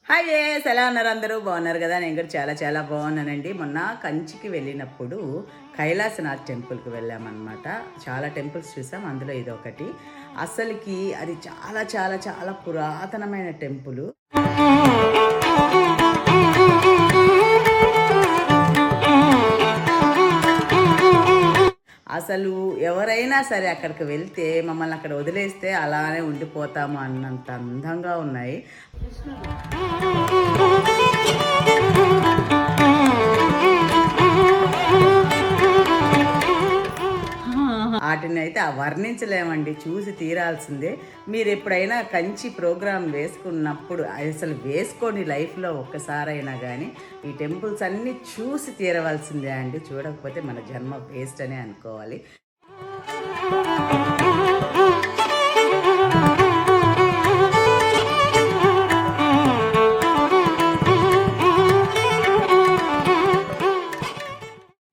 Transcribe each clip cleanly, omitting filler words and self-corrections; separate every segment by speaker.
Speaker 1: Hi ఎలా ఉన్నారు? అందరూ బాగున్నారు కదా? నేను కూడా చాలా చాలా బాగున్నానండి. మొన్న కంచికి వెళ్ళినప్పుడు కైలాసనాథ్ టెంపుల్కి వెళ్ళామన్నమాట. చాలా టెంపుల్స్ చూసాం, అందులో ఇది ఒకటి. అసలుకి అది చాలా చాలా చాలా పురాతనమైన టెంపుల్. అసలు ఎవరైనా సరే అక్కడికి వెళ్తే మమ్మల్ని అక్కడ వదిలేస్తే అలానే ఉండిపోతాము అన్నంత అందంగా ఉన్నాయి. వాటిని అయితే వర్ణించలేమండి, చూసి తీరాల్సిందే. మీరు ఎప్పుడైనా కంచి ప్రోగ్రాం వేసుకున్నప్పుడు అసలు వేసుకోండి లైఫ్లో ఒక్కసారైనా కానీ. ఈ టెంపుల్స్ అన్నీ చూసి తీరవలసిందే అండి. చూడకపోతే మన జన్మ వేస్ట్ అనే అనుకోవాలి.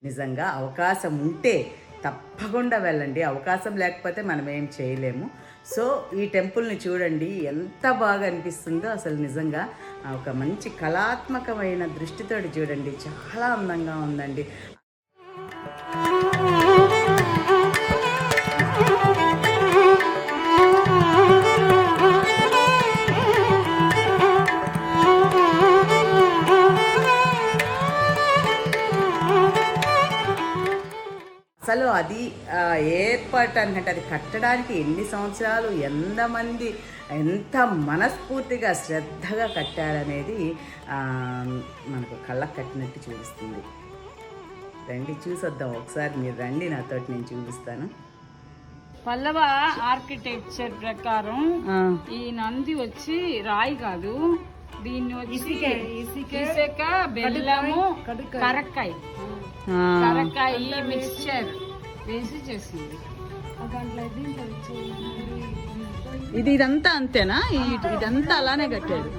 Speaker 1: నిజంగా అవకాశం ఉంటే తప్పకుండా వెళ్ళండి. అవకాశం లేకపోతే మనం ఏం చేయలేము. సో ఈ టెంపుల్ని చూడండి, ఎంత బాగా అనిపిస్తుందో అసలు. నిజంగా ఒక మంచి కళాత్మకమైన దృష్టితోటి చూడండి, చాలా అందంగా ఉందండి. అసలు అది ఏర్పాటు అంటే అది కట్టడానికి ఎన్ని సంవత్సరాలు, ఎంతమంది ఎంత మనస్ఫూర్తిగా శ్రద్ధగా కట్టారనేది మనకు కళ్ళకు కట్టినట్టు చూపిస్తుంది. రండి చూసొద్దాం ఒకసారి. మీరు రండి, నాతోటి నేను చూపిస్తాను.
Speaker 2: పల్లవ ఆర్కిటెక్చర్ ప్రకారం ఈ నంది వచ్చి రాయి కాదు, దీన్ని వచ్చి ఇసుక, బెల్లము, కరక్కాయ మిక్స్చర్ వేసి చేసింది.
Speaker 1: ఇదంతా అంతేనా? ఇదంతా అలానే కట్టాడు,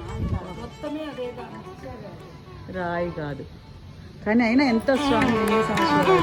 Speaker 1: రాయి కాదు. కానీ అయినా ఎంతో స్ట్రాంగ్. ఎన్ని సంవత్సరాలు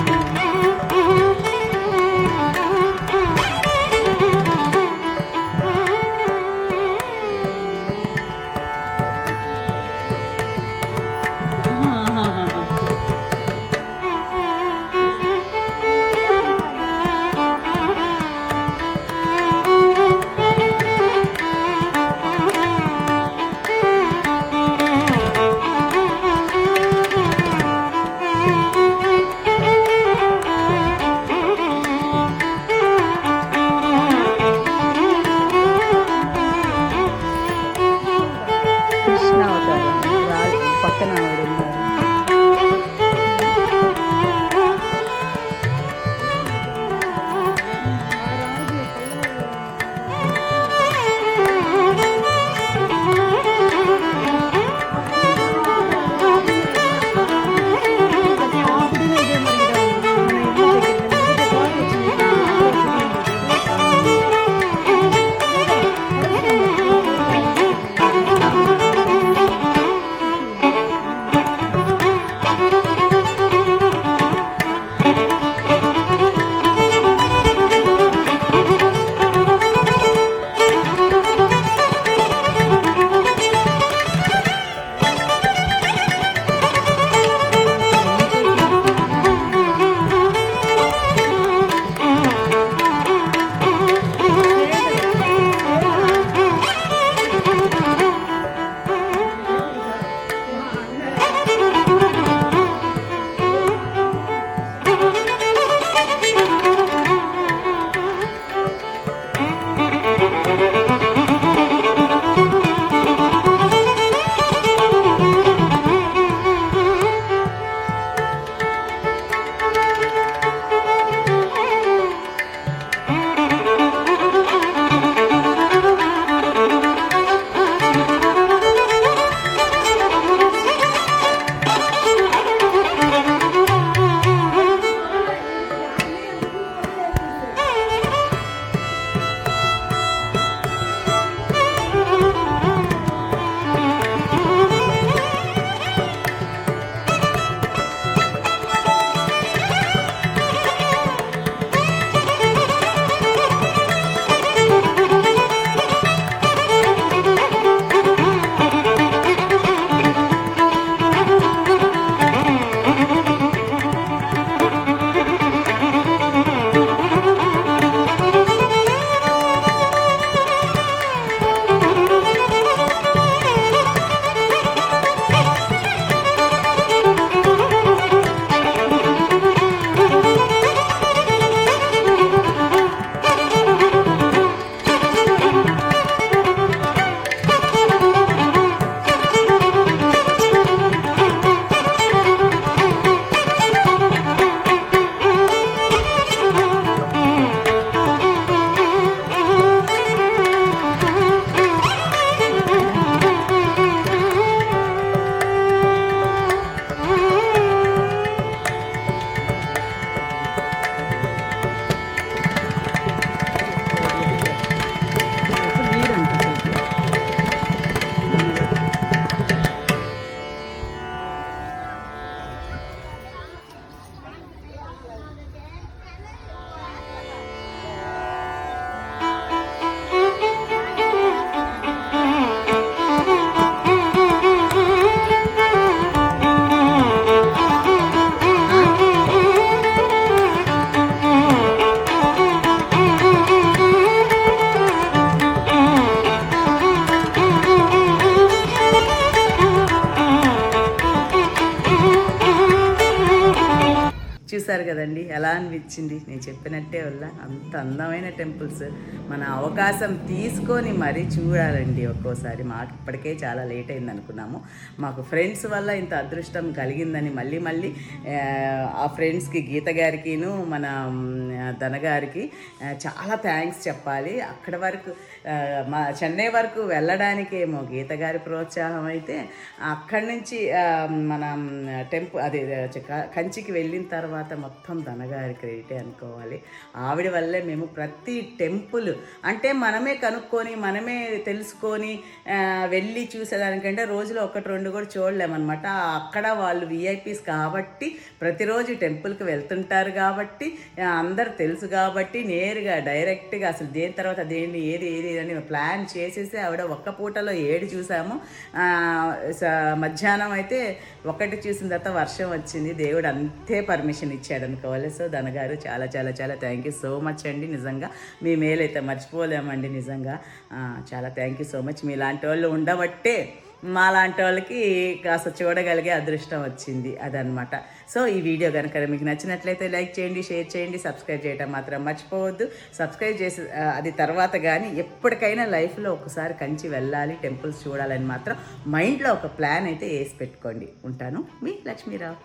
Speaker 1: చూసారు కదండి, ఎలా అనిపించింది? నేను చెప్పినట్టే వల్ల అంత అందమైన టెంపుల్స్ మన అవకాశం తీసుకొని మరీ చూడాలండి. ఒక్కోసారి మాకు ఇప్పటికే చాలా లేట్ అయింది అనుకున్నాము, మాకు ఫ్రెండ్స్ వల్ల ఇంత అదృష్టం కలిగిందని మళ్ళీ ఆ ఫ్రెండ్స్కి, గీత గారికిను మన ధనగారికి చాలా థ్యాంక్స్ చెప్పాలి. అక్కడ వరకు మా చెన్నై వరకు వెళ్ళడానికేమో గీత గారి ప్రోత్సాహం అయితే, అక్కడి నుంచి మన అదే కంచికి వెళ్ళిన తర్వాత మొత్తం ధనగారి క్రెడిటే అనుకోవాలి. ఆవిడ వల్లే మేము ప్రతి టెంపుల్ అంటే మనమే కనుక్కొని మనమే తెలుసుకొని వెళ్ళి చూసేదానికంటే రోజులో 1-2 కూడా చూడలేమన్నమాట. అక్కడ వాళ్ళు విఐపీస్ కాబట్టి ప్రతిరోజు టెంపుల్కి వెళ్తుంటారు కాబట్టి అందరు తెలుసు కాబట్టి నేరుగా డైరెక్ట్గా అసలు దేని తర్వాత దేన్ని ఏది అని ప్లాన్ చేసేసి ఆవిడ ఒక్క పూటలో 7 చూసాము. మధ్యాహ్నం అయితే 1 చూసిన తర్వాత వర్షం వచ్చింది. దేవుడు అంతే పర్మిషన్ ఇచ్చాడు అనుకోవాలి. సో ధనగారు చాలా చాలా చాలా థ్యాంక్ యూ సో మచ్ అండి. నిజంగా మీ మేలైతే మర్చిపోలేమండి. నిజంగా చాలా థ్యాంక్ యూ సో మచ్. మీలాంటి వాళ్ళు ఉండబట్టే మా లాంటి వాళ్ళకి కాస్త చూడగలిగే అదృష్టం వచ్చింది, అదనమాట. సో ఈ వీడియో కనుక మీకు నచ్చినట్లయితే లైక్ చేయండి, షేర్ చేయండి, సబ్స్క్రైబ్ చేయడం మాత్రం మర్చిపోవద్దు. సబ్స్క్రైబ్ చేసి అది తర్వాత కానీ ఎప్పటికైనా లైఫ్లో ఒకసారి కంచి వెళ్ళాలి, టెంపుల్స్ చూడాలని మాత్రం మైండ్లో ఒక ప్లాన్ అయితే వేసి పెట్టుకోండి. ఉంటాను, మీ లక్ష్మీరావు.